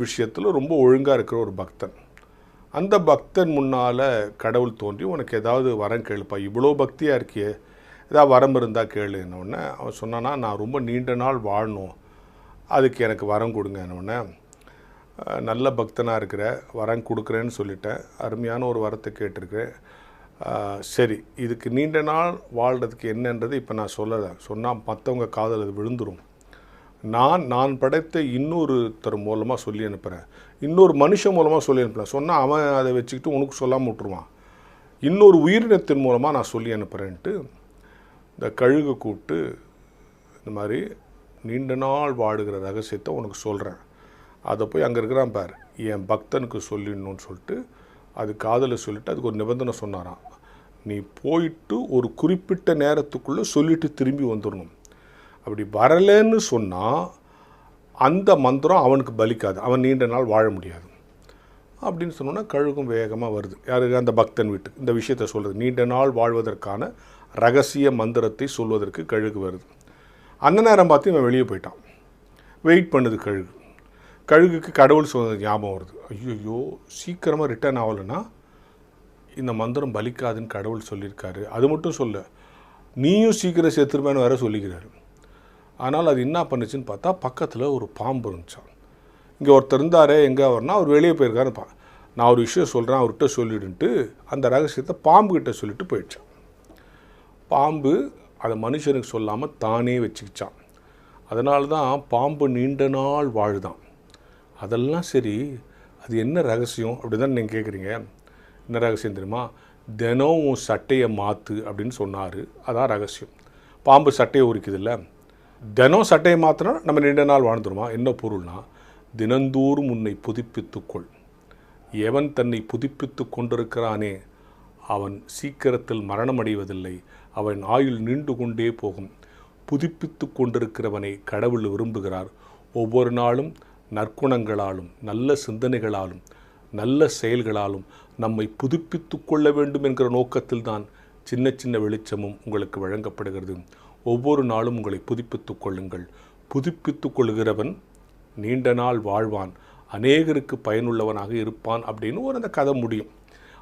விஷயத்தில் ரொம்ப ஒழுங்காக இருக்கிற ஒரு பக்தன். அந்த பக்தன் முன்னால் கடவுள் தோன்றி உனக்கு ஏதாவது வரம் கேளுப்பா, இவ்வளோ பக்தியாக இருக்கியே, ஏதாவது வரம் இருந்தால் கேளுன்னொடனே அவன் சொன்னான்னா, நான் ரொம்ப நீண்ட நாள் வாழணும், அதுக்கு எனக்கு வரம் கொடுங்கன்னொடனே, நல்ல பக்தனாக இருக்கிற, வரம் கொடுக்குறேன்னு சொல்லிட்டேன், அருமையான ஒரு வரத்தை கேட்டிருக்கிறேன். சரி, இதுக்கு நீண்ட நாள் வாழ்கிறதுக்கு என்னன்றது இப்போ நான் சொல்லலை, சொன்னால் மற்றவங்க காதில் அது விழுந்துடும். நான் படைத்த இன்னொருத்தர் மூலமாக சொல்லி அனுப்புகிறேன், இன்னொரு மனுஷன் மூலமாக சொல்லி அனுப்புகிறேன். சொன்னால் அவன் அதை வச்சுக்கிட்டு உனக்கு சொல்லாமல் விட்டுருவான். இன்னொரு உயிரினத்தின் மூலமாக நான் சொல்லி அனுப்புகிறேன்ட்டு இந்த கழுகு கூப்பிட்டு, இந்த மாதிரி நீண்ட நாள் வாடுகிற ரகசியத்தை உனக்கு சொல்கிறேன், அதை போய் அங்கே இருக்கிறான் பார், என் பக்தனுக்கு சொல்லிடணும்னு சொல்லிட்டு அது காதில் சொல்லிவிட்டு அதுக்கு ஒரு நிபந்தனை சொன்னாராம். நீ போயிட்டு ஒரு குறிப்பிட்ட நேரத்துக்குள்ளே சொல்லிவிட்டு திரும்பி வந்துடணும். அப்படி வரலைன்னு சொன்னால் அந்த மந்திரம் அவனுக்கு பலிக்காது, அவன் நீண்ட நாள் வாழ முடியாது அப்படின்னு சொன்னோன்னா கழுகும் வேகமாக வருது. யாருக்கு? அந்த பக்தன் வீட்டுக்கு இந்த விஷயத்தை சொல்கிறது, நீண்ட நாள் வாழ்வதற்கான ரகசிய மந்திரத்தை சொல்வதற்கு கழுகு வருது. அந்த நேரம் பார்த்து இவன் வெளியே போயிட்டான். வெயிட் பண்ணுது கழுகு. கழுகுக்கு கடவுள் சொன்னது ஞாபகம் வருது. ஐயோ, சீக்கிரமாக ரிட்டர்ன் ஆகலைன்னா இந்த மந்திரம் பலிக்காதுன்னு கடவுள் சொல்லியிருக்காரு, அது மட்டும் சொல்ல, நீயும் சீக்கிரம் செத்துருப்பேன்னு வேற சொல்லிக்கிறாரு. ஆனால் அது என்ன பண்ணுச்சுன்னு பார்த்தா பக்கத்தில் ஒரு பாம்பு இருந்துச்சான். இங்கே ஒருத்தர் இருந்தாரே, எங்கே அவர்னா அவர் வெளியே போயிருக்காருப்பா, நான் ஒரு விஷயம் சொல்கிறேன் அவர்கிட்ட சொல்லிடுன்ட்டு அந்த ரகசியத்தை பாம்புக்கிட்ட சொல்லிட்டு போயிடுச்சான். பாம்பு அதை மனுஷனுக்கு சொல்லாமல் தானே வச்சுக்கிச்சான். அதனால தான் பாம்பு நீண்ட நாள் வாழுதான். அதெல்லாம் சரி, அது என்ன ரகசியம் அப்படி தான் நீங்கள் கேட்குறீங்க. என்ன ரகசியம் தெரியுமா? தினம் உன் சட்டையை மாற்று அப்படின்னு சொன்னார், அதான் ரகசியம். பாம்பு சட்டையை உரிக்குதில்ல, தினம் சட்டையை மாற்றினா நம்ம நீண்ட நாள் வாழ்ந்துருமா? என்ன பொருள்னா, தினந்தோறும் உன்னை புதுப்பித்துக்கொள். எவன் தன்னை புதுப்பித்து கொண்டிருக்கிறானே அவன் சீக்கிரத்தில் மரணம் அடைவதில்லை, அவன் ஆயுள் நீண்டு கொண்டே போகும். புதுப்பித்து கொண்டிருக்கிறவனை கடவுள் விரும்புகிறார். ஒவ்வொரு நாளும் நற்குணங்களாலும் நல்ல சிந்தனைகளாலும் நல்ல செயல்களாலும் நம்மை புதுப்பித்து கொள்ள வேண்டும் என்கிற நோக்கத்தில் தான் சின்ன சின்ன வெளிச்சமும் உங்களுக்கு வழங்கப்படுகிறது. ஒவ்வொரு நாளும் உங்களை புதுப்பித்து கொள்ளுங்கள். புதுப்பித்து கொள்கிறவன் நீண்ட நாள் வாழ்வான், அநேகருக்கு பயனுள்ளவனாக இருப்பான் அப்படின்னு ஒரு அந்த கதை முடியும்.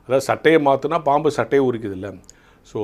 அதாவது சட்டையை மாற்றினா பாம்பு சட்டையை உரிக்குதில்ல. ஸோ